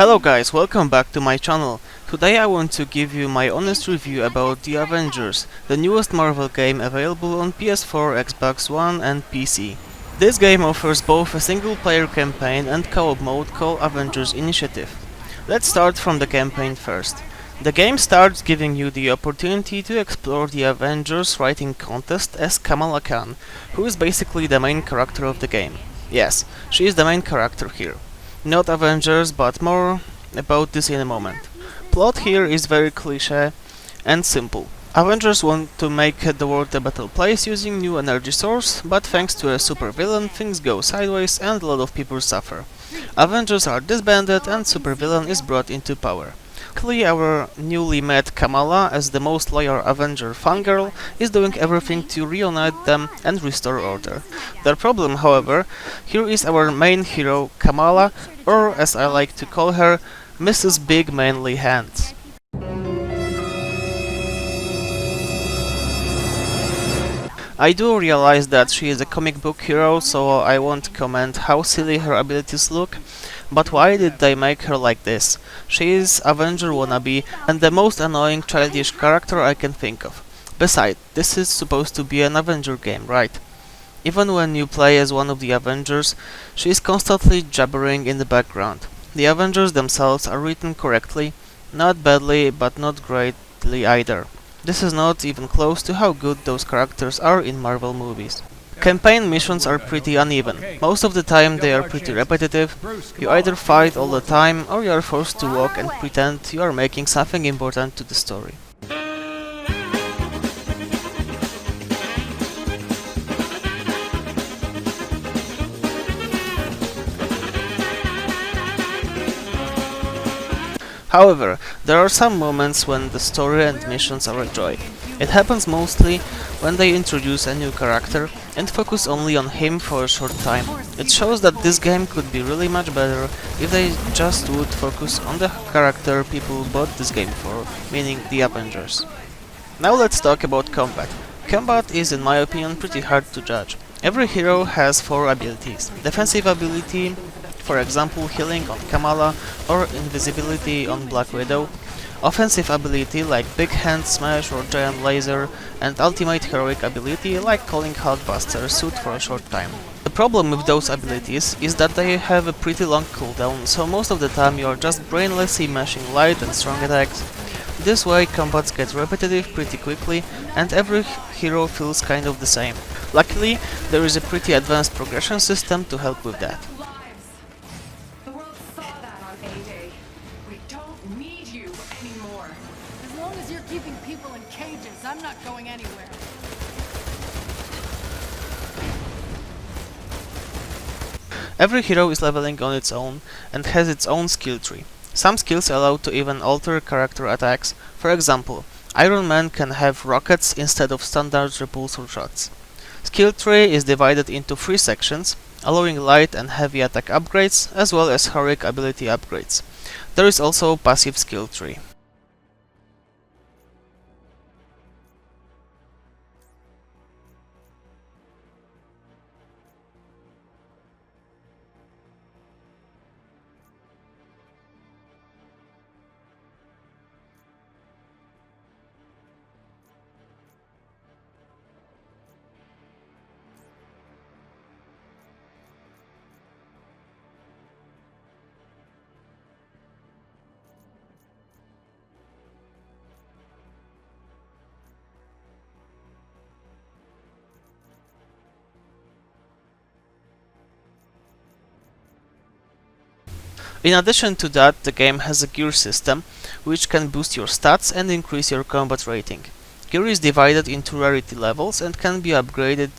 Hello guys, welcome back to my channel. Today I want to give you my honest review about the Avengers, the newest Marvel game available on PS4, Xbox One and PC. This game offers both a single player campaign and co-op mode called Avengers Initiative. Let's start from the campaign first. The game starts giving you the opportunity to explore the Avengers writing contest as Kamala Khan, who is basically the main character of the game. Yes, she is the main character here. Not Avengers, but more about this in a moment. Plot here is very cliché and simple. Avengers want to make the world a better place using new energy source, but thanks to a supervillain things go sideways and a lot of people suffer. Avengers are disbanded and supervillain is brought into power. Luckily, our newly met Kamala, as the most loyal Avenger fangirl, is doing everything to reunite them and restore order. The problem, however, here is our main hero Kamala, or as I like to call her, Mrs. Big Manly Hands. I do realize that she is a comic book hero, so I won't comment how silly her abilities look, but why did they make her like this? She is Avenger wannabe and the most annoying childish character I can think of. Besides, this is supposed to be an Avenger game, right? Even when you play as one of the Avengers, she is constantly jabbering in the background. The Avengers themselves are written correctly, not badly, but not greatly either. This is not even close to how good those characters are in Marvel movies. Campaign missions are pretty uneven. Most of the time they are pretty repetitive. You either fight all the time or you are forced to walk and pretend you are making something important to the story. However, there are some moments when the story and missions are a joy. It happens mostly when they introduce a new character and focus only on him for a short time. It shows that this game could be really much better if they just would focus on the character people bought this game for, meaning the Avengers. Now let's talk about combat. Combat is, in my opinion, pretty hard to judge. Every hero has 4 abilities. Defensive ability, for example healing on Kamala or invisibility on Black Widow, offensive ability like Big Hand Smash or Giant Laser, and ultimate heroic ability like calling Hulkbuster suit for a short time. The problem with those abilities is that they have a pretty long cooldown, so most of the time you are just brainlessly mashing light and strong attacks. This way combats get repetitive pretty quickly and every hero feels kind of the same. Luckily, there is a pretty advanced progression system to help with that. Keeping people in cages. I'm not going anywhere. Every hero is leveling on its own and has its own skill tree. Some skills allow to even alter character attacks. For example, Iron Man can have rockets instead of standard repulsor shots. Skill tree is divided into 3 sections, allowing light and heavy attack upgrades as well as heroic ability upgrades. There is also passive skill tree. In addition to that, the game has a gear system, which can boost your stats and increase your combat rating. Gear is divided into rarity levels and can be upgraded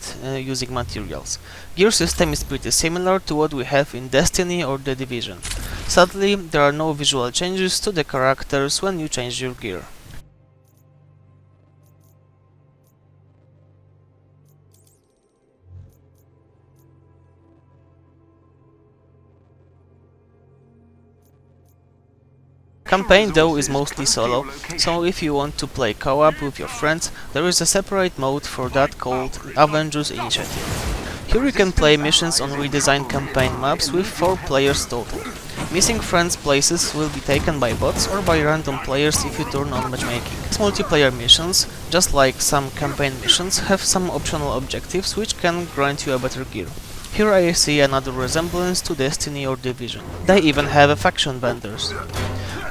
using materials. Gear system is pretty similar to what we have in Destiny or The Division. Sadly, there are no visual changes to the characters when you change your gear. Campaign though is mostly solo, so if you want to play co-op with your friends, there is a separate mode for that called Avengers Initiative. Here you can play missions on redesigned campaign maps with 4 players total. Missing friends' places will be taken by bots or by random players if you turn on matchmaking. These multiplayer missions, just like some campaign missions, have some optional objectives which can grant you a better gear. Here I see another resemblance to Destiny or Division. They even have faction vendors.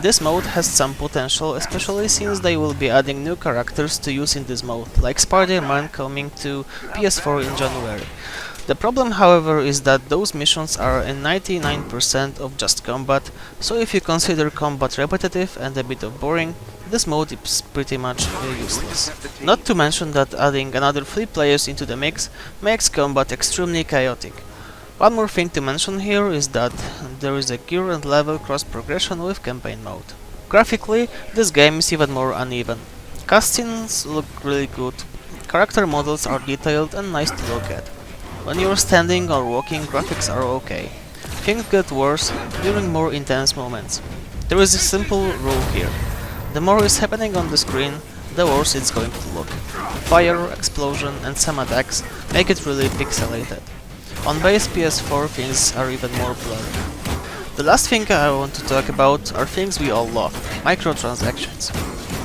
This mode has some potential, especially since they will be adding new characters to use in this mode, like Spider-Man coming to PS4 in January. The problem, however, is that those missions are in 99% of just combat, so if you consider combat repetitive and a bit of boring, this mode is pretty much useless. Not to mention that adding another 3 players into the mix makes combat extremely chaotic. One more thing to mention here is that there is a gear and level cross progression with campaign mode. Graphically, this game is even more uneven. Cutscenes look really good, character models are detailed and nice to look at. When you're standing or walking, graphics are okay. Things get worse during more intense moments. There is a simple rule here. The more is happening on the screen, the worse it's going to look. Fire, explosion and some attacks make it really pixelated. On base PS4 things are even more blurry. The last thing I want to talk about are things we all love, microtransactions.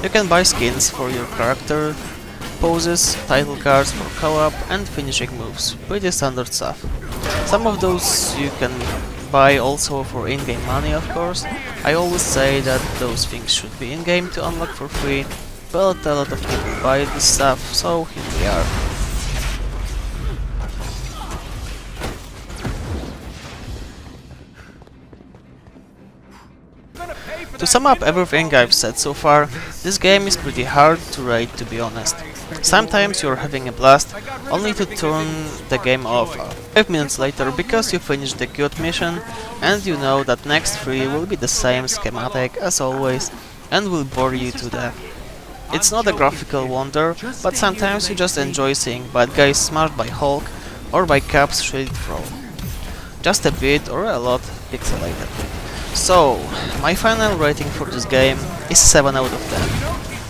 You can buy skins for your character, poses, title cards for co-op and finishing moves, pretty standard stuff. Some of those you can buy also for in-game money, of course. I always say that those things should be in-game to unlock for free, but a lot of people buy this stuff, so here we are. To sum up everything I've said so far, this game is pretty hard to rate, to be honest. Sometimes you're having a blast, only to turn the game off 5 minutes later because you finished the cute mission and you know that next 3 will be the same schematic as always and will bore you to death. It's not a graphical wonder, but sometimes you just enjoy seeing bad guys smashed by Hulk or by Cap's shield throw. Just a bit or a lot pixelated. So, my final rating for this game is 7 out of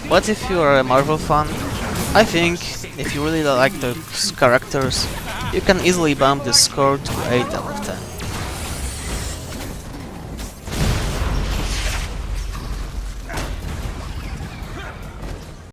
10. But if you are a Marvel fan, I think if you really like the characters, you can easily bump this score to 8 out of 10.